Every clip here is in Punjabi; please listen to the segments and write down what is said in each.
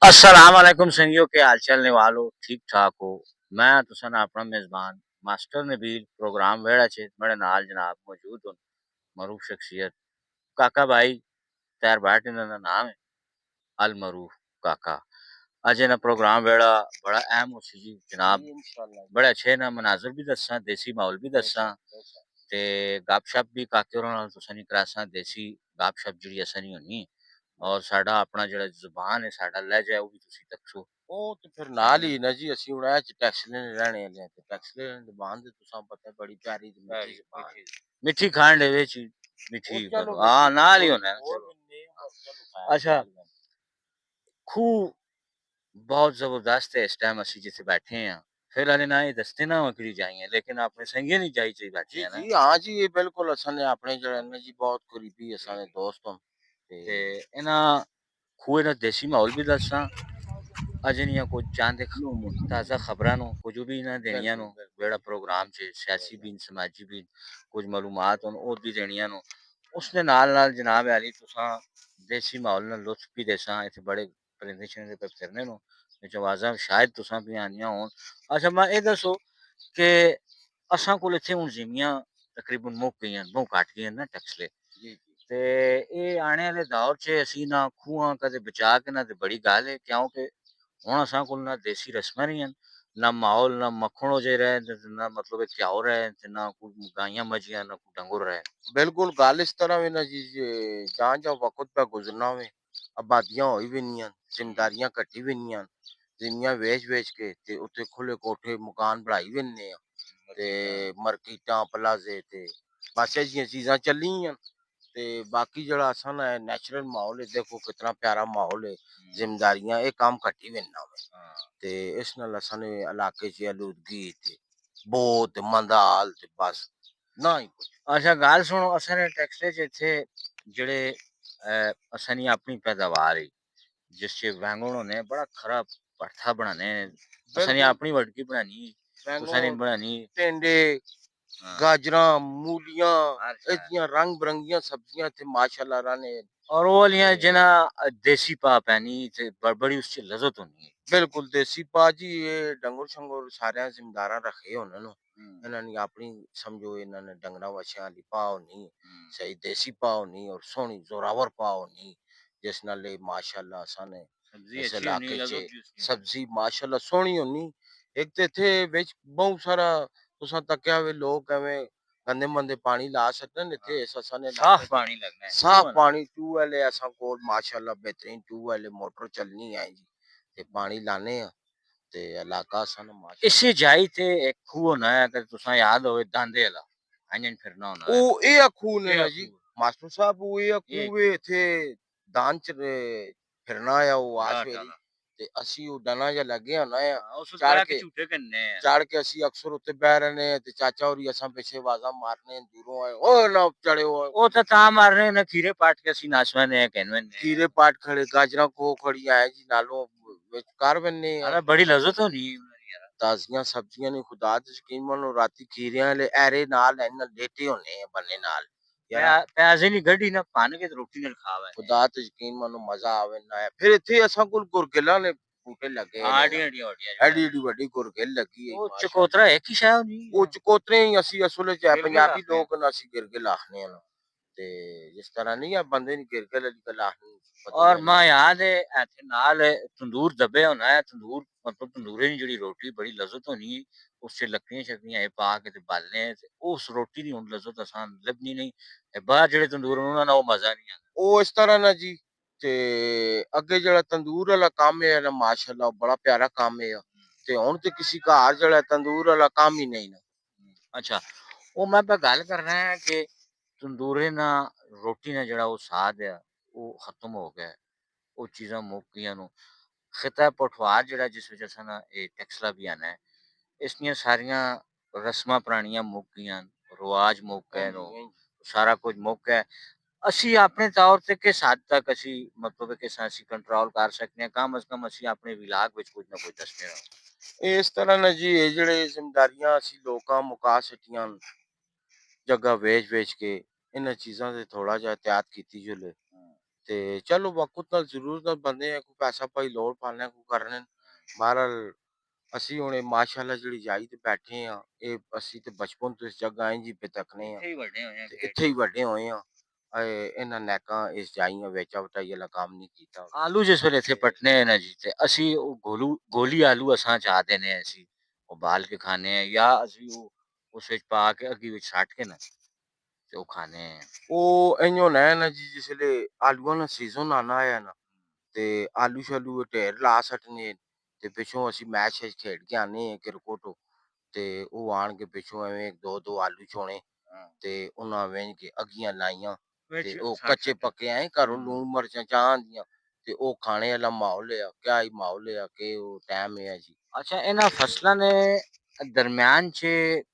अस्सलाम वालेकुम संगियों के हाल चलने वालों ठीक ठाक हो। मैं तुसन अपना मेजबान मास्टर नबील प्रोग्राम वेड़ा चे मेरे नाल जनाब मौजूद हूँ मरूफ शख्सियत काका भाई तैयार बाट इन्होंने नाम है अल मरूफ काका अजय ना प्रोग्राम वेड़ा बड़ा अहम हो सी जी जनाब बड़े अच्छे ना मनाजर भी दसा देसी माहौल भी दसा ते गपशप भी काके होरां नाल तुसां नी करासां देसी गपशप जिहड़ी असां नी होनी और साडा अपना जिहड़ा ज़ुबान है साडा लहजा है वो भी तुसीं दसो। ਉਹ ਤੇ ਫਿਰ ਨਾਲ ਹੀ ਨਾ ਜੀ ਅਸੀਂ ਹੁਣ ਇਹ ਚ ਟੈਕਸ ਲੈਣੇ ਰਹਿਣੇ ਨੇ ਤੇ ਟੈਕਸ ਲੈਣ ਦੀ ਜ਼ਬਾਨ ਤੇ ਤੁਸੀਂ ਪਤਾ ਬੜੀ ਪਿਆਰੀ ਤੇ ਮਿੱਠੀ ਜ਼ਬਾਨ मिठी खंड है विच मिठी ਉਹ ਚਲੋ हाँ नाल ही होना है ਹੋਰ चलो। ਬੰਦੇ ਚਲੋ ਖੈਰ अच्छा खूह बहुत ज़बरदस्त है इस टाइम ਅਸੀਂ जिथे बैठे हैं फिर हले ना ये दसते ना वकड़ी जाइए लेकिन अपने संगी नहीं जाई चाहिए बैठे ਜੀ हैं ना ਜੀ ਹਾਂ ਜੀ ਇਹ ਬਿਲਕੁਲ ਅਸਾਂ ਨੇ ਆਪਣੇ ਜਿਹੜੇ ਨੇ ਜੀ ਬਹੁਤ ਕਰੀਬੀ ਅਸਾਂ ਦੇ ਦੋਸਤ ਹਨ ਤੇ ਤੇ ਇਹਨਾਂ ਖੂਹ ਦਾ ਦੇਸੀ ਮਾਹੌਲ ਵੀ ਦੱਸਾਂ ਅਜਨੀਆਂ ਕੁਝ ਚਾਹੁੰਦੇ ਤਾਜ਼ਾ ਖਬਰਾਂ ਨੂੰ ਕੁਝ ਵੀ ਨਾ ਦੇਣੀਆਂ ਨੂੰ ਜਿਹੜਾ ਪ੍ਰੋਗਰਾਮ 'ਚ ਸਿਆਸੀ ਵੀ ਸਮਾਜੀ ਵੀ ਕੁਝ ਮਾਲੂਮਾਤ ਹਨ ਉਹ ਵੀ ਦੇਣੀਆਂ ਨੂੰ ਉਸ ਦੇ ਨਾਲ ਨਾਲ ਜਨਾਬ ਅਲੀ ਤੁਸਾਂ ਦੇਸੀ ਮਾਹੌਲ ਨਾਲ ਲੁਤਫ ਵੀ ਦੇਸਾਂ ਇੱਥੇ ਬੜੇ ਪਰਿੰਦੇ ਛਿੰਦੇ ਪੇ ਫਿਰਨੇ ਨੂੰ ਵਿੱਚ ਆਵਾਜ਼ਾਂ ਸ਼ਾਇਦ ਤੁਸਾਂ ਵੀ ਆਨੀਆਂ ਹੋਣ। ਅੱਛਾ ਮੈਂ ਇਹ ਦੱਸੋ ਕਿ ਅਸਾਂ ਕੋਲ ਇੱਥੇ ਹੁਣ ਜ਼ਿਮੀਆਂ ਤਕਰੀਬਨ ਮੁੱਕ ਗਈਆਂ ਬਹੁਤ ਘੱਟ ਗਈਆਂ ਨਾ ਟੈਕਸਲੇ ਜੀ ਤੇ ਇਹ ਆਣੇ ਵਾਲੇ ਦੌਰ 'ਚ ਅਸੀਂ ਨਾ ਖੂਹਾਂ ਕਦੇ ਬਚਾ ਕੇ ਨਾ ਤੇ ਬੜੀ ਗੱਲ ਹੈ ਕਿਉਂਕਿ ਹੁਣ ਅਸਾਂ ਕੋਲ ਨਾ ਦੇਸੀ ਰਸਮਾਂ ਨਹੀਂ ਹਨ ਨਾ ਮਾਹੌਲ ਨਾ ਮੱਖਣ ਹੋ ਜੇ ਰਹੇ ਤੇ ਨਾ ਮਤਲਬ ਘਿਓ ਰਹੇ ਤੇ ਨਾ ਕੋਈ ਗਾਈਆਂ ਮੱਝੀਆਂ ਨਾ ਕੋਈ ਡੰਗਰ ਰਹੇ। ਬਿਲਕੁਲ ਗੱਲ ਇਸ ਤਰ੍ਹਾਂ ਵੀ ਨਾ ਜੀ ਜਾਂ ਜਾਂ ਵਕਤ ਪਾ ਗੁਜ਼ਰਨਾ ਹੋਵੇ ਆਬਾਦੀਆਂ ਹੋਈ ਵੀ ਨਹੀਂ ਹਨ ਜ਼ਿੰਮੇਦਾਰੀਆਂ ਘਟੀ ਵੀ ਨਹੀਂ ਹਨ ਜ਼ਿਮੀਆਂ ਵੇਚ ਕੇ ਤੇ ਉੱਥੇ ਖੁੱਲੇ ਕੋਠੇ ਮਕਾਨ ਬਣਾਈ ਵੀ ਨੇ ਤੇ ਮਾਰਕੀਟਾਂ ਪਲਾਜ਼ੇ ਤੇ ਬਸ ਇਹ ਜਿਹੀਆਂ ਚੀਜ਼ਾਂ ਚੱਲੀਆਂ ਤੇ ਬਾਕੀ ਜਿਹੜਾ ਅਸਾਂ ਨਾ ਨੈਚੁਰਲ ਮਾਹੌਲ ਹੈ ਦੇਖੋ ਕਿਤਨਾ ਪਿਆਰਾ ਮਾਹੌਲ ਹੈ ਜ਼ਿੰਮੇਦਾਰੀਆਂ ਇਹ ਕੰਮ ਘੱਟੀ ਵੀ ਨਾ ਹੋਵੇ ਤੇ ਇਸ ਨਾਲ ਅਸਾਂ ਨੇ ਇਲਾਕੇ 'ਚ ਆਲੂਦਗੀ ਤੇ ਬਹੁਤ ਮੰਦਾ ਹਾਲ ਤੇ ਬਸ ਨਾ ਹੀ ਕੁਛ। ਅੱਛਾ ਗੱਲ ਸੁਣੋ ਅਸਾਂ ਨੇ ਟੈਕਸਲੇ 'ਚ ਇੱਥੇ ਜਿਹੜੇ ਅਸਾਂ ਦੀ ਆਪਣੀ ਪੈਦਾਵਾਰ ਹੈ ਜਿਸ 'ਚ ਵੈਂਗਣ ਹੋਣੇ ਬੜਾ ਖਰਾ ਭਰਥਾ ਬਣਾਣੇ ਅਸਾਂ ਨੇ ਬਿਲਕੁਲ ਆਪਣੀ ਵਟਕੀ ਬਣਾਣੀ ਤੁਸਾਂ ਨੇ ਬੈਂਗਣ ਬਣਾਣੀ ਟਿੰਡੇ हाँ, ਗਾਜਰਾਂ ਮੂਲੀਆਂ अच्छा ਇਤਨੀਆਂ ਰੰਗ ਬਰੰਗੀਆਂ ਸਬਜ਼ੀਆਂ ਤੇ ਮਾਸ਼ਾਅੱਲਾ ਰਾਣੇ और वो वालियां ਤੇ जना देसी पा पैनी ते बड़ी उसकी लज़्ज़त होनी है। ਬਿਲਕੁਲ ਦੇਸੀ ਭਾਜੀ ਇਹ ਡੰਗਰ ਸ਼ੰਗਰ ਸਾਰਿਆਂ ਜ਼ਿਮੀਂਦਾਰਾਂ ਰੱਖੇ ਉਹਨਾਂ ਨੂੰ ਇਹਨਾਂ ਨੇ ਆਪਣੀ ਸਮਝੋ ਇਹਨਾਂ ਨੇ ਡੰਗਰਾਂ ਵਛਿਆਂ ਦੀ ਭਾਅ ਹੋਣੀ ਸਹੀ ਦੇਸੀ ਭਾਅ ਹੋਣੀ ਔਰ ਸੋਹਣੀ ਜ਼ੋਰਾਵਰ ਭਾਅ ਹੋਣੀ ਜਿਸ ਨਾਲ ਇਹ ਮਾਸ਼ਾਅੱਲਾ ਸਾਨੇ सब्जी ਇਸ अच्छी होनी ਇਲਾਕੇ 'ਚ लज़्ज़त भी उसकी होनी। ਸਬਜ਼ੀ ਮਾਸ਼ਾਅੱਲਾ ਸੋਹਣੀ ਹੋਣੀ ਇੱਕ ਤੇ ਇੱਥੇ ਵਿੱਚ ਬਹੁਤ ਸਾਰਾ ਤੁਸਾਂ ਤੱਕਿਆ ਵੇ ਲੋਕ ਐਵੇਂ ਗੰਦੇ ਮੰਦੇ ਪਾਣੀ ਲਾ ਸਕਣ ਇੱਥੇ ਇਸ ਅਸਾਂ ਨੇ ਇਲਾਕੇ साफ 'ਚ पानी लगना है ਸਾਫ ਪਾਣੀ ਟੂਬਵੈਲ ਹੈ ਅਸਾਂ ਕੋਲ ਮਾਸ਼ਾਅੱਲਾ ਬਿਹਤਰੀਨ ਟੂਬਵੈਲ ਹੈ ਮੋਟਰ ਚੱਲਣੀ ਹੈ ਜੀ ਤੇ ਪਾਣੀ ਲਾਣੇ ਆ ਤੇ ਇਲਾਕਾ ਸਾਨੂੰ ਮਾਸ਼ਾਅੱਲਾ इससे जाई थे एक खूह होना है अगर तुसा याद होवे दांदे वाला अंजन फिरना होना है ਉਹ ਇਹ ਅਖੂ ਨੇ ये ਨਾ ਜੀ खूह ਮਾਸਟਰ ਸਾਹਿਬ ਉਹ ਇਹ ये ਅਖੂ ਵੇ ਇੱਥੇ ਦਾਨ ਚ ਫਿਰਨਾ ਆ ਉਹ ਆਸ डाला ਵੇਰੀ डाला ਤੇ ਅਸੀਂ ਉਹ ਡਨਾ ਜਿਹਾ ਲੱਗੇ ਹੋਣਾ ਆ हाँ उस ਚੜ तरह के ਕੇ झूठे करने हैं ਚੜ ਕੇ ਅਸੀਂ ਅਕਸਰ ਉੱਤੇ ਬਹਿ ਰਹੇ ਨੇ ਤੇ ਚਾਚਾ ਹੋਰੀ ਅਸਾਂ ਪਿੱਛੇ ਆਵਾਜ਼ਾਂ ਮਾਰਨੇ ਦੂਰੋਂ ਆਏ ਓਏ ਨਾ ਚੜੇ ਹੋਏ वो तो ता मारने ना खीरे पाट के सी नासवाने कहने ने ਕੀਰੇ ਪਾਟ ਖੜੇ ਗਾਜਰਾਂ ਕੋ ਖੜੀ ਆਏ ਜੀ ਨਾਲੋਂ ਵਿੱਚ ਕਰ ਬੰਨੇ ਆ अरे बड़ी लज़्ज़त होनी है यार। ਤਾਜ਼ੀਆਂ ਸਬਜ਼ੀਆਂ ਨੇ ਖੁਦਾ ਤੇ ਯਕੀਨ ਮੰਨੋ ਰਾਤੀ ਖੀਰਿਆਂ ਵਾਲੇ ਐਰੇ ਨਾਲ ਇਹਨਾਂ ਲੇਟੇ ਹੋਣੇ ਆ ਬੰਨੇ ਨਾਲ ਯਾਰ प्याजे नी गड्डी ना पान के रोटी ने खावा है ਖੁਦਾ ਤੇ ਯਕੀਨ ਮੰਨੋ ਮਜ਼ਾ ਆਵੇ ਨਾ ਆਏ। ਫਿਰ ਇੱਥੇ ਅਸਾਂ ਕੋਲ ਗੁਰਗਿਲਾਂ ਨੇ ਬੂਟੇ ਲੱਗੇ ਨੇ आड़ी आड़ी आड़ी ਐਡੀ ਐਡੀ ਵੱਡੀ ਗੁਰਗਿਲ ਲੱਗੀ ਹੈ वो ਮਾਸ਼ਾਅੱਲਾ चकोतरा है की शायद नहीं ਉਹ ਚਕੋਤਰੇ ਹੀ ਅਸੀਂ ਅਸਲ ਚ ਹੈ गिरगिल ਪੰਜਾਬੀ आखने हैं। ਲੋਕ ਨਾ ਅਸੀਂ ਗਿਰਗਿਲ ਆਖਨੇ ਆ ਤੇ ਜਿਸ ਤਰ੍ਹਾਂ ਨਹੀਂ ਆ ਬੰਦੇ ਨਹੀਂ ਗਿਰਗਿਲ ਵਾਲੀ ਗੱਲ ਆਖਨੀ और मां याद है ऐथे नाल तंदूर दबे होना है तंदूर मतलब तंदूरे दी जेहड़ी रोटी बड़ी लज़्ज़त होनी है उससे लकड़ियां शकड़ियां ए पा के ते बालने ते उस रोटी दी हुन लज़्ज़त असां लभनी नहीं ते बाहर जेहड़े तंदूर उन्हां दा ओ मजा नहीं आंदा। ਉਹ ਇਸ ਤਰ੍ਹਾਂ ਨਾ ਜੀ ਤੇ ਅੱਗੇ ਜਿਹੜਾ ਤੰਦੂਰ ਵਾਲਾ ਕੰਮ ਹੈ ਨਾ ਮਾਸ਼ਾਅੱਲਾ ਬੜਾ ਪਿਆਰਾ ਕੰਮ ਹੈ ਤੇ ਹੁਣ ਤੇ ਕਿਸੇ ਘਰ ਜਿਹੜਾ ਤੰਦੂਰ ਵਾਲਾ ਕੰਮ ਹੀ ਨਹੀਂ ਨਾ अच्छा ओ मैं पे गल कर रहा है कि तंदूरे ना रोटी ना जेहड़ा ओ स्वाद है ओ खत्म हो गया है ओ चीज़ां मुक गईयां नु खिता पठवार जेहड़ा जिस वजह से ना ए टैक्सला भी आना है इसलिए सारियां रस्मां पुरानियां मुक गईयां रिवाज मुक गए नो सारा कुछ मुक गया ਅਸੀਂ ਆਪਣੇ ਤੌਰ ਤੇ ਕਿਸ ਹੱਦ ਤੱਕ ਅਸੀਂ ਮਤਲਬ ਕਿ ਅਸੀਂ ਕੰਟਰੋਲ ਕਰ ਸਕਦੇ ਹਾਂ ਕਮ ਅਜ਼ ਕਮ ਅਸੀਂ ਆਪਣੇ ਵਿਲਾਗ ਵਿੱਚ ਕੁਝ ਨਾ ਕੁਝ ਦੱਸਦੇ ਹਾਂ। ਇਸ ਤਰ੍ਹਾਂ ਨਾ ਜੀ ਇਹ ਜਿਹੜੇ ਜ਼ਿੰਮੇਦਾਰੀਆਂ ਅਸੀਂ ਲੋਕਾਂ ਮੁਕਾ ਸਟੀਆਂ ਜਗ੍ਹਾ ਵੇਚ ਕੇ ਇਹਨਾਂ ਚੀਜ਼ਾਂ ਤੇ ਥੋੜਾ ਜਿਹਾ ਇhtiyat ਕੀਤੀ ਜੁਲੇ ਤੇ ਚਲੋ ਵਕਤ ਨਾਲ ਜ਼ਰੂਰ ਨਾਲ ਬੰਦੇ ਆ, ਕੋਈ ਪੈਸਾ ਭਾਈ ਲੋੜ ਪਾਣਾ ਕੋਈ ਕਰਨੇ। ਬਹਰਹਾਲ ਅਸੀਂ ਹੁਣ ਮਾਸ਼ਾਅੱਲਾ ਜਿਹੜੀ ਜਾਈ ਤੇ ਬੈਠੇ ਆ, ਇਹ ਅਸੀਂ ਤੇ ਬਚਪਨ ਤੋਂ ਇਸ ਜਗ੍ਹਾ ਇੰਝ ਹੀ ਤੱਕਨੇ ਆ ਇੱਥੇ ਹੀ ਵੱਡੇ ਹੋਏ ਆ ਤੇ ਖੇਡ ਇੱਥੇ ਹੀ ਕੇ। ਵੱਡੇ ਹੋਏ ਆ। ਇਹਨਾਂ ਨੈਕਾਂ ਇਸ ਜਾਈਆਂ ਵਿੱਚ ਵਟਾਈ ਵਾਲਾ ਕੰਮ ਨਹੀਂ ਕੀਤਾ। ਆਲੂ ਜਿਸ ਵੇਲੇ ਇੱਥੇ ਪੱਟਨੇ ਆ ਨਾ ਜੀ ਤੇ ਅਸੀਂ ਉਹ ਗੋਲੀ ਆਲੂ ਅਸਾਂ ਚਾਹ ਦੇਨੇ ਆ, ਅਸੀਂ ਉਬਾਲ ਕੇ ਖਾਣੇ ਆ ਜਾਂ ਅਸੀਂ ਉਹ ਉਸ ਵਿੱਚ ਪਾ ਕੇ ਅੱਗੀ ਵਿੱਚ ਸੱਟ ਕੇ ਨਾ ਤੇ ਉਹ ਖਾਣੇ ਆ। ਉਹ ਇਉਂ ਨਾ ਨਾ ਜੀ ਜਿਸਲੇ ਆਲੂਆਂ ਦਾ ਸੀਜ਼ਨ ਆਣਾ ਆਇਆ ਨਾ ਤੇ ਆਲੂ ਸ਼ਾਲੂ ਢੇਰ ਲਾ ਸੱਟਨੇ ਤੇ ਪਿੱਛੋਂ ਅਸੀਂ ਮੈਚ ਖੇਡ ਕੇ ਆਨੇ ਆ ਕ੍ਰਿਕਟ ਤੇ ਉਹ ਆਣ ਕੇ ਪਿੱਛੋਂ ਐਵੇਂ ਦੋ ਦੋ ਆਲੂ ਛੋਣੇ ਤੇ ਉਹਨਾਂ ਵੇਚ ਕੇ ਅੱਗੀਆਂ ਲਾਈਆਂ ਤੇ ਉਹ ਕੱਚੇ ਪੱਕੇ ਐ ਘਰੋਂ ਲੂਣ ਮਿਰਚਾਂ ਚਾਹ ਦੀਆਂ ਤੇ ਉਹ ਖਾਣੇ ਵਾਲਾ ਮਾਹੌਲ ਆ, ਕਿਆ ਹੀ ਮਾਹੌਲ ਆ ਕਿ ਉਹ ਟਾਈਮ ਹੈ ਜੀ। ਅੱਛਾ, ਇਹਨਾਂ ਫਸਲਾਂ ਦੇ ਦਰਮਿਆਨ ਚ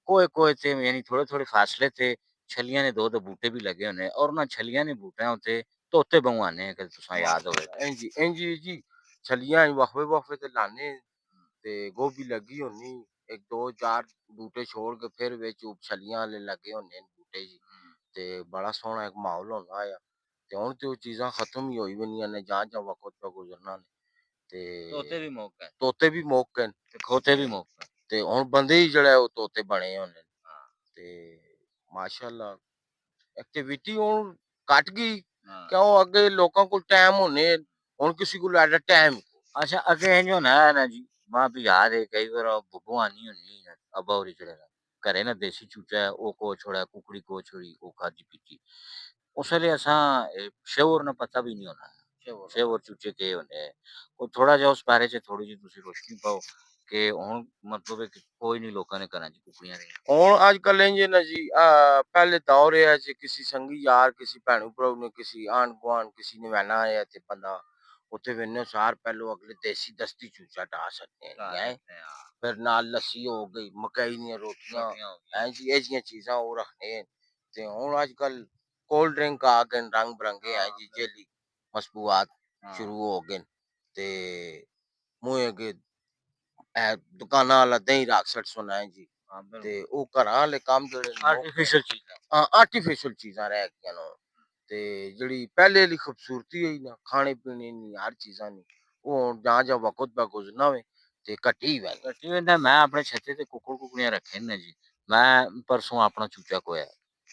ਕੋਏ ਤੇ ਯਾਨੀ ਥੋੜੇ ਥੋੜੇ ਫਾਸਲੇ ਤੇ ਛਲੀਆਂ ਨੇ ਦੋ ਬੂਟੇ ਵੀ ਲੱਗੇ ਹੋਣੇ ਔਰ ਉਹਨਾਂ ਛਲੀਆਂ ਨੇ ਬੂਟਿਆਂ ਉੱਤੇ ਤੋਤੇ ਬਣਵਾਨੇ ਕਿ ਤੁਸੀਂ ਯਾਦ ਹੋਵੇ ਮਾਸ਼ਾਅੱਲਾ ਇੰਝ ਜੀ ਛਲੀਆਂ ਵਖਵੇ ਵਖਵੇ ਤੇ ਲਾਣੇ ਤੇ ਗੋਭੀ ਲੱਗੀ ਹੋਣੀ ਇੱਕ ਦੋ ਚਾਰ ਬੂਟੇ ਛੋੜ ਕੇ ਫਿਰ ਵਿੱਚ ਛਲੀਆਂ ਵਾਲੇ ਲੱਗੇ ਹੁੰਦੇ ਨੇ ਬੂਟੇ ਜੀ ਤੇ ਬੜਾ ਸੋਹਣਾ ਇੱਕ ਮਾਹੌਲ ਹੁੰਦਾ ਆ ਤੇ ਹੁਣ ਤੇ ਉਹ ਚੀਜ਼ਾਂ ਖਤਮ ਹੀ ਹੋਈ ਬਣੀਆਂ ਨੇ ਜਾਂ ਵਕਤ ਪਾ ਗੁਜ਼ਰਨਾ ਨੇ ਤੋਤੇ ਤੇ ਵੀ ਮੌਕਾ ਤੋਤੇ ਵੀ ਮੁੱਕ ਗਏ ਨੇ ਤੇ ਖੋਤੇ ਵੀ ਮੌਕਾ। ਤੇ ਹੁਣ ਬੰਦੇ ਹੀ ਜਿਹੜਾ ਉਹ ਤੋਤੇ ਬਣੇ ਹੋਣੇ ਨੇ ਤੇ ਮਾਸ਼ਾਅੱਲਾ ਐਕਟੀਵਿਟੀ ਹੁਣ ਘਟ ਗਈ ਕਿਉਂ ਅੱਗੇ ਲੋਕਾਂ ਕੋਲ ਟਾਈਮ ਹੋਣੇ ਹੁਣ ਕਿਸੇ ਕੋਲ ਐਟ ਟਾਈਮ। ਅੱਛਾ, ਅੱਗੇ ਇੰਝ ਹੋਣਾ ਹੈ ਨਾ ਜੀ, ਮਾਂ ਵੀ ਯਾਦ ਹੈ ਕਈ ਵਾਰ ਬੱਬੂ ਆਨੀ ਹੁੰਦੀ ਅੱਬਾ ਹੋਰੀ ਜਿਹੜੇ ਘਰੇ ਨਾ ਦੇਸੀ ਚੂਚਾ ਹੈ ਉਹ ਕੋ ਛੋੜਾ ਕੁਕੜੀ ਕੋ ਛੋੜੀ ਉਹ ਖਾਦੀ ਪੀਤੀ ਉਸ ਵੇਲੇ ਅਸਾਂ ਸ਼ੋਰ ਨਾ ਪਤਾ ਵੀ ਨਹੀਂ ਹੋਣਾ ਸ਼ੇਵਰ ਚੂਚੇ ਕੇ ਹੁੰਦੇ ਉਹ ਥੋੜਾ ਜਿਹਾ ਉਸ ਬਾਰੇ ਚ ਥੋੜੀ ਜਿਹੀ ਤੁਸੀਂ ਰੋਸ਼ਨੀ ਪਾਓ ਕਿ ਹੁਣ ਮਤਲਬ ਹੈ ਕਿ ਕੋਈ ਨਹੀਂ ਲੋਕਾਂ ਨੇ ਘਰਾਂ ਚ ਕੁਕੜੀਆਂ ਰਹੀਆਂ। ਹੁਣ ਅੱਜ ਕੱਲ ਇੰਜ ਨਾ ਜੀ ਪਹਿਲੇ ਦੌਰ ਇਹ ਸੀ ਕਿਸੇ ਸੰਗੀ ਯਾਰ ਕਿਸੇ ਭੈਣੂ ਭਰਾਉ ਨੇ ਕਿਸੇ ਆਂਢ ਗੁਆਂਢ ਕਿਸੇ ਨੇ ਵਹਿਣਾ ਆਇਆ ਤੇ ਬੰਦਾ ਉੱਥੇ ਵੇਨੇ ਸਾਰ ਪਹਿਲੋਂ ਅਗਲੇ ਦੇਸੀ ਦਸਤੀ ਚੂਚਾ ਢਾ ਸਕਦੇ ਹੈ ਫਿਰ ਨਾਲ ਲੱਸੀ ਹੋ ਗਈ ਮਕਈ ਦੀਆਂ ਰੋਟੀਆਂ ਐ ਜੀ ਇਹ ਜਿਹੀਆਂ ਚੀਜ਼ਾਂ ਉਹ ਰੱਖਣੇ ਤੇ ਹੁਣ ਅੱਜ ਕੱਲ ਕੋਲਡ ਡਰਿੰਕ ਆ ਗਏ ਰੰਗ ਬਰੰਗੇ ਹੈ ਜੀ ਜੇਲੀ ਮਸਬੂਆਤ ਸ਼ੁਰੂ ਹੋ ਗਏ ਤੇ ਮੂੰਹ ਅੱਗੇ ਇਹ ਦੁਕਾਨਾਂ ਵਾਲਾ ਦਹੀਂ ਰੱਖ ਸੱਟ ਸੁਣਾ ਹੈ ਜੀ ਤੇ ਉਹ ਘਰਾਂ ਵਾਲੇ ਕੰਮ ਜਿਹੜੇ ਆਰਟੀਫੀਸ਼ੀਅਲ ਚੀਜ਼ਾਂ ਆਰਟੀਫਿਸ਼ਲ ਚੀਜ਼ਾਂ ਰਹਿ ਗਈਆਂ ਨੇ ਤੇ ਜਿਹੜੀ ਪਹਿਲੇ ਵਾਲੀ ਖੂਬਸੂਰਤੀ ਹੋਈ ਨਾ ਖਾਣੇ ਪੀਣੇ ਦੀ ਹਰ ਚੀਜ਼ਾਂ ਦੀ ਉਹ ਹੁਣ ਜਾਂ ਵਕਤ ਬਾ ਗੁਜ਼ਰਨਾ ਹੋਵੇ ਤੇ ਘਟੀ ਵੈ ਕੱਟੀ ਵੇਂਦਾ ਮੈਂ ਆਪਣੇ ਛੱਤੇ ਤੇ ਕੁਕੜੀਆਂ ਰੱਖੇ ਨੇ ਜੀ। ਮੈਂ ਪਰਸੋਂ ਆਪਣਾ ਚੂਚਾ ਕੋਇਆ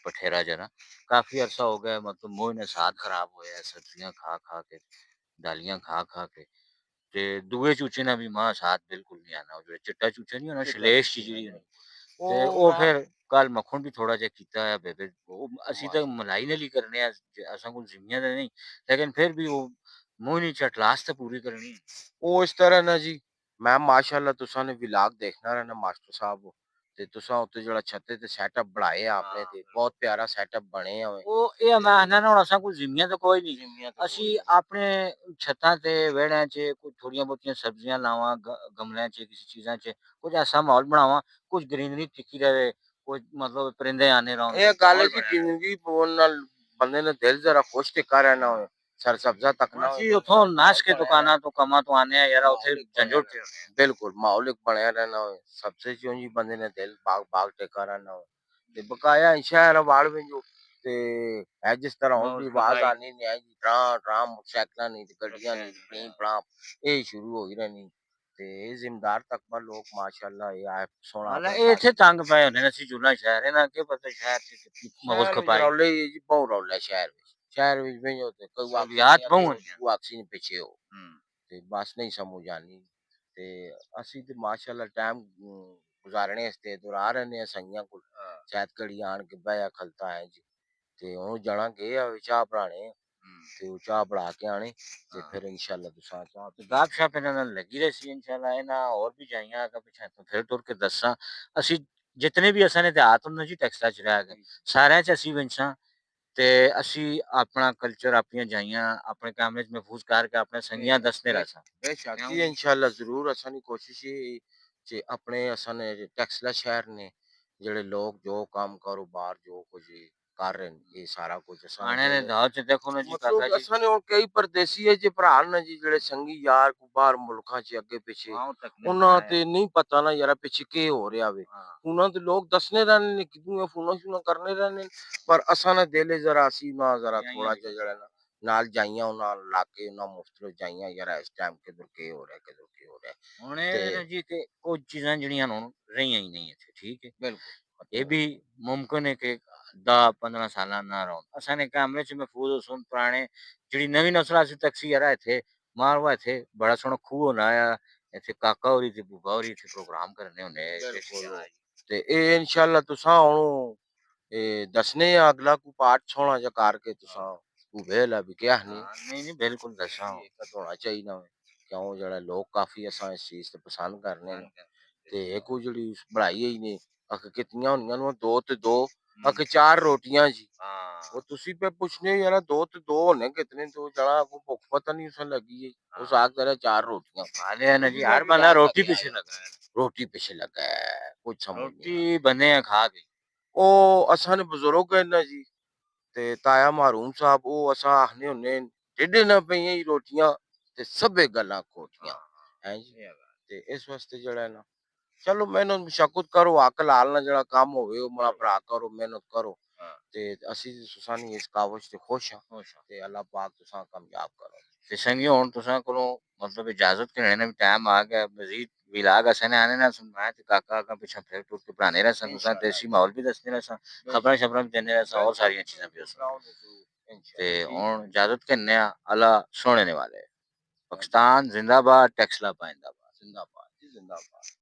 ਪਠੇਰਾ ਜਰਾ ਕਾਫੀ ਅਰਸਾ ਹੋ ਗਿਆ ਮਤਲਬ ਮੋਹ ਨੇ ਸਾਥ ਖਰਾਬ ਹੋਇਆ ਸਬਜ਼ੀਆਂ ਖਾ ਕੇ दालियां खा के ते दूए चूचे ने भी मां साथ बिल्कुल नहीं आना ਉਹ ਜਿਹੜਾ ਚਿੱਟਾ ਚੂਚਾ ਨਹੀਂ ਹੋਣਾ ਸ਼ਲੇਸ਼ ਜੀ ਜਿਹੜੀ ਤੇ ਉਹ ਫਿਰ ਕੱਲ ਮੱਖਣ ਵੀ ਥੋੜਾ ਜਿਹਾ ਕੀਤਾ ਹੈ ਬੇਬੇ ਉਹ ਅਸੀਂ ਤਾਂ ਮਲਾਈ ਨਾਲ ਹੀ ਕਰਨੇ ਆ ਅਸਾਂ ਕੋਲ ਜ਼ਿੰਮੀਆਂ ਤਾਂ ਨਹੀਂ ਲੇਕਿਨ ਫਿਰ ਵੀ ਉਹ ਮੂੰਹ ਨਹੀਂ ਚਟਲਾਸ ਤਾਂ ਪੂਰੀ ਕਰਨੀ ਉਹ ਇਸ ਤਰ੍ਹਾਂ ਨਾ ਜੀ ਮੈਂ ਮਾਸ਼ਾਅੱਲਾ ਤੁਸਾਂ ਨੇ ਵਲੌਗ ਦੇਖਣਾ ਰਹਿਣਾ ਮਾਸਟਰ ਸਾਹਿਬ ਤੇ ਤੁਸਾਂ ਉੱਤੇ ਜਿਹੜਾ ਛੱਤੇ ਤੇ ਸੈਟਅਪ ਬਣਾਏ ਆ ਆਪਣੇ ਤੇ ਬਹੁਤ ਪਿਆਰਾ ਸੈਟਅਪ ਬਣੇ ਆ ਉਹ ਇਹ ਮੈਂ ਨਾ ਹੁਣ ਅਸਾਂ ਕੋਲ ਜ਼ਿੰਮੀਆਂ ਤਾਂ ਕੋਈ ਨਹੀਂ ਅਸੀਂ ਆਪਣੇ ਛੱਤਾਂ ਤੇ ਵਿਹੜਿਆਂ 'ਚ ਕੁਝ ਥੋੜੀਆਂ ਬਹੁਤੀਆਂ ਸਬਜ਼ੀਆਂ ਲਾਵਾਂ ਗਮਲਿਆਂ 'ਚ ਕਿਸੇ ਚੀਜ਼ਾਂ 'ਚ ਕੁਝ ਐਸਾ ਮਾਹੌਲ ਬਣਾਵਾਂ ਕੁਝ ਗ੍ਰੀਨਰੀ ਟਿੱਕੀ ਰਹੇ ਕੁਝ ਮਤਲਬ ਪਰਿੰਦੇ ਆਨੇ ਰਹੋ ਇਹ ਗੱਲ ਜੀ ਜ਼ਿੰਦਗੀ ਬੋਲ ਨਾਲ ਬੰਦੇ ਨੇ ਦਿਲ ਜ਼ਰਾ ਖੁਸ਼ ਟਿਕਾ ਰਹਿਣਾ ਹੋਵੇ ਸਰਸਬਜ਼ਾ ਤੱਕ ਨਾ ਅਸੀਂ ਉਥੋਂ ਨਾਸ਼ ਕੇ ਦੁਕਾਨਾਂ ਤੋਂ ਕੰਮਾਂ ਤੋਂ ਆਨੇ ਆ ਯਾਰ ਉੱਥੇ ਝੰਜੋਟ ਬਿਲਕੁਲ ਮਾਹੌਲ ਇੱਕ ਬਣਿਆ ਰਹਿਣਾ ਹੋਵੇ ਸਬਸੇ ਚੋਂ ਜੀ ਬੰਦੇ ਨੇ ਦਿਲ ਬਾਗ ਬਾਗ ਟਿਕਾ ਰਹਿਣਾ ਹੋਵੇ ਤੇ ਬਕਾਇਆ ਸ਼ਹਿਰ ਵਾਲ ਵਿੱਚ ਤੇ ਇਹ ਜਿਸ ਤਰ੍ਹਾਂ ਹੁਣ ਵੀ ਆਵਾਜ਼ ਆਣੀ ਨਹੀਂ ਆਈ ਟਰਾਂ ਟਰਾਂ ਮੋਟਰਸਾਈਕਲਾਂ ਨਹੀਂ ਤੇ ਗੱਡੀਆਂ ਨਹੀਂ ਪੀਂ ਪੜਾਂ ਇਹ ਸ਼ੁਰੂ ਹੋ ਹੀ ਰਹਿਣੀ ਤੇ ਇਹ ਜ਼ਿਮਦਾਰ ਤਕਬਾ ਲੋਕ ਮਾਸ਼ਾਅੱਲਾ ਇਹ ਆ ਸੋਹਣਾ ਇਹ ਇੱਥੇ ਤੰਗ ਪਏ ਹੁੰਦੇ ਨੇ ਅਸੀਂ ਜੁਨਾ ਸ਼ਹਿਰ ਇਹਨਾਂ ਕੀ ਪਤਾ ਸ਼ਹਿਰ ਚ ਮਗਜ਼ ਖਪਾਈ ਰੌਲੇ ਜੀ ਬਹੁਤ ਰੌਲਾ ਸ਼ਹਿਰ ਵਿੱਚ ਵੀ ਹੋਤੇ ਕੋਈ ਸਹੂਲੀਅਤ ਬਹੁਤ ਉਹ ਆਕਸੀ ਨਹੀਂ ਪਿੱਛੇ ਹੋ ਤੇ ਬਸ ਨਹੀਂ ਸਮਝ ਆਣੀ ਤੇ ਅਸੀਂ ਤੇ ਮਾਸ਼ਾਅੱਲਾ ਟਾਈਮ ਗੁਜ਼ਾਰਨੇ ਇਸਤੇ ਦੁਰਾ ਰਹੇ ਹਾਂ ਸੰਗੀਆਂ ਕੋਲ ਸ਼ਾਇਦ ਘੜੀ ਆਣ ਕੇ ਬਹਿਆ ਖਲਤਾ ਹੈ ਜੀ ਤੇ ਹੁਣ ਜਾਣਾ ਗਏ ਆ ਚਾਹ ਬਣਾਣੇ ਤੇ ਉਹ ਚਾਹ ਬਣਾ ਕੇ ਆਣੇ ਤੇ ਫਿਰ ਇਨਸ਼ਾਅੱਲਾ ਤੁਸਾਂ ਚਾਹ ਤੇ ਗਾਪ ਸ਼ਾਪ ਇਹਨਾਂ ਨਾਲ ਲੱਗੀ ਰਹੀ ਸੀ ਇਨਸ਼ਾਅੱਲਾ ਇਹਨਾਂ ਹੋਰ ਵੀ ਜਾਈਆਂ ਅਗਾ ਪਿਛਾ ਤੋਂ ਫਿਰ ਤੁਰ ਕੇ ਦੱਸਾਂ ਅਸੀਂ ਜਿਤਨੇ ਵੀ ਅਸਾਂ ਨੇ ਇਤਿਹਾਸ ਉਹਨਾਂ ਜੀ ਟੈਕਸਟਾਂ ਚ ਰਹਿ ਗਏ ਸਾਰਿਆਂ ਚ ਅਸੀਂ ਵਿੰਸਾਂ ਤੇ ਅਸੀਂ ਆਪਣਾ ਕਲਚਰ ਆਪਣੀਆਂ ਜਾਈਆਂ ਆਪਣੇ ਕੈਮਰੇ ਚ ਮਹਿਫੂਜ਼ ਕਰਕੇ ਆਪਣੇ ਸੰਗੀਆਂ ਦੱਸਦੇ ਰਸਾਂ ਬੇਸ਼ੱਕ ਜੀ ਇਨਸ਼ਾਅੱਲਾ ਜ਼ਰੂਰ ਅਸਾਂ ਦੀ ਕੋਸ਼ਿਸ਼ ਇਹ ਕਿ ਆਪਣੇ ਅਸਾਂ ਨੇ ਟੈਕਸਲਾ ਸ਼ਹਿਰ ਨੇ ਜਿਹੜੇ ਲੋਕ ਜੋ ਕੰਮ ਕਾਰੋਬਾਰ ਜੋ ਕੁਝ ਕਰ ਰਹੇ ਨੇ ਇਹ ਸਾਰਾ ਕੁਝ ਆਣੇ ਨੇ ਦਾਲ ਚ ਦੇਖੋ ਨਾ ਜੀ ਕਾਕਾ ਮਤਲਬ ਜੀ ਅਸਾਂ ਨੇ ਹੁਣ ਕਈ ਪਰਦੇਸੀ ਹੈ ਜੇ ਭਰਾ ਨੇ ਜੀ ਜਿਹੜੇ ਸੰਗੀ ਯਾਰ ਬਾਹਰ ਮੁਲਕਾਂ 'ਚ ਅੱਗੇ ਪਿੱਛੇ ਉਹਨਾਂ ਤੇ ਨਹੀਂ ਪਤਾ ਨਾ ਯਾਰਾ ਪਿੱਛੇ ਕੀ ਹੋ ਰਿਹਾ ਵੇ ਉਹਨਾਂ ਦੇ ਲੋਕ ਦੱਸਣੇ ਰਹਿੰਦੇ ਨੇ ਕਿਦੋਂ ਫੋਨਾਂ ਸ਼ੂਨਾਂ ਕਰਨੇ ਰਹਿੰਦੇ ਪਰ ਅਸਾਂ ਨੇ ਦਿਲ ਜ਼ਰਾ ਸੀ ਨਾ ਜ਼ਰਾ ਥੋੜਾ ਜਿਹਾ ਜਿਹੜਾ ਨਾ ਨਾਲ ਜਾਈਆਂ ਉਹਨਾਂ ਨਾਲ ਲਾ ਕੇ ਉਹਨਾਂ ਮੁਫਤ ਜਾਈਆਂ ਯਾਰ ਇਸ ਟਾਈਮ ਕਿਧਰ ਕੀ ਹੋ ਰਿਹਾ ਕਿਧਰ ਕੀ ਹੋ ਰਿਹਾ ਹੁਣ ਇਹ ਤੇ ਨਾ ਜੀ ਕਿ ਕੁਝ ਚੀਜ਼ਾਂ ਜਿਹੜੀਆਂ ਨੇ ਹੁਣ ਰਹੀਆਂ ਹੀ ਨਹੀਂ ਇੱਥੇ, ਠੀਕ ਹੈ। ਬਿਲਕੁਲ ਇਹ ਵੀ ਮੁਮਕਿਨ ਹੈ ਕਿ 10-15 ਸਾਲਾਂ ਨਾ ਰਹੋ। ਅਸਾਂ ਕੈਮਰੇ 'ਚ ਮਹਿਫੂਜ਼ ਸੁਣ ਪੁਰਾਣੇ ਜਿਹੜੀ ਨਵੀਂ ਨਸਲ ਅਸੀਂ ਟੈਕਸੀ ਯਾਰਾ ਇੱਥੇ ਮਾਰਵਾ ਇੱਥੇ ਬੜਾ ਸੋਹਣਾ ਖੂਹ ਹੋਣਾ ਆ ਇੱਥੇ ਕਾਕਾ ਹੋਰੀ ਤੇ ਬੂਬਾ ਹੋਰੀ ਇੱਥੇ ਪ੍ਰੋਗਰਾਮ ਕਰਨੇ ਹੁੰਦੇ ਬਿਲਕੁਲ ਤੇ ਇਹ ਇਨਸ਼ਾਅੱਲਾ ਤੁਸਾਂ ਹੁਣ ਇਹ ਦੱਸਨੇ ਆ ਅਗਲਾ ਕੋ ਪਾਠ ਸੋਹਣਾ ਜਿਹਾ ਕਰਕੇ ਤੁਸਾਂ ਕੋ ਵੇਲਾ ਵੀ ਕਿਹਾ ਨਹੀਂ ਨਹੀਂ ਨਹੀਂ ਬਿਲਕੁਲ ਦੱਸਾਂ ਇਹ ਹੋਣਾ ਚਾਹੀਦਾ ਵਾ ਕਿਉਂ ਜਿਹੜਾ ਲੋਕ ਕਾਫੀ ਅਸਾਂ ਇਸ ਚੀਜ਼ ਤੇ ਪਸੰਦ ਕਰਨੇ ਨੇ ਤੇ ਇੱਕ ਉਹ ਜਿਹੜੀ ਬਣਾਈ ਹੀ ਨੇ ਅਖ ਕਿਤਨੀਆਂ ਹੋਣੀਆਂ ਨੂੰ ਦੋ ਤੇ ਦੋ ਅਖ ਚਾਰ ਰੋਟੀਆਂ ਜੀ ਉਹ ਤੁਸੀਂ ਪੇ ਪੁੱਛਨੇ ਯਾਰ ਦੋ ਤੇ ਦੋ ਹੋਣੇ ਕਿਤਨੇ ਤੋਂ ਜਣਾ ਕੋ ਭੁੱਖ ਪਤਾ ਨਹੀਂ ਉਸਨ ਲੱਗੀ ਹੈ ਉਸ ਆਖ करे चार रोटियां हाले ना जी हर बंदा रोटी पीछे लगा है रोटी पीछे लगा है कुछ समझ नहीं रोटी बने हैं खा के ਉਹ ਅਸਾਂ ਨੇ ਬਜ਼ੁਰਗ ਹੈ ਨਾ ਜੀ ਤੇ ਤਾਇਆ ਮਾਰੂਮ ਸਾਹਿਬ ਉਹ ਅਸਾਂ ਆਖਨੇ ਹੁੰਨੇ ਟਿੱਡੇ ਨਾ ਪਈਆਂ ਹੀ ਰੋਟੀਆਂ ਤੇ ਸਭੇ ਗੱਲਾਂ ਖੋਟੀਆਂ ਹੈ ਜੀ ਤੇ ਇਸ ਵਾਸਤੇ ਜਿਹੜਾ ਨਾ ਚਲੋ ਮਿਹਨਤ ਮੁਸ਼ੱਕਤ ਕਰੋ ਅਕਲ ਹਾਲ ਨਾਲ ਜਿਹੜਾ ਕੰਮ ਹੋਵੇ ਉਹ ਮੇਰਾ ਭਰਾ ਕਰੋ ਮਿਹਨਤ ਕਰੋ ਤੇ ਅਸੀਂ ਸੁਸਾਨੀ ਇਸ ਕਾਵਸ਼ ਤੇ ਖੁਸ਼ ਹਾਂ ਤੇ ਅੱਲਾਹ ਪਾਕ ਤੁਸਾਂ ਕਾਮਯਾਬ ਕਰੋ ਤੇ ਸੰਗੀ ਹੁਣ ਤੁਸਾਂ ਕੋਲੋਂ मतलब इजाजत के लेने में टाइम आ गया मजीद विलाग असन आने ना सुनवाए ते काका का पीछे फिर टूट के पढ़ाने रहा सन तुसां देसी माहौल भी दसने रहा सन खबरें शबरें भी देने रहा सन और सारी चीजें भी उस ते हुन इजाजत करने अल्लाह सुनने वाले पाकिस्तान जिंदाबाद टैक्सला पाइंदाबाद जिंदाबाद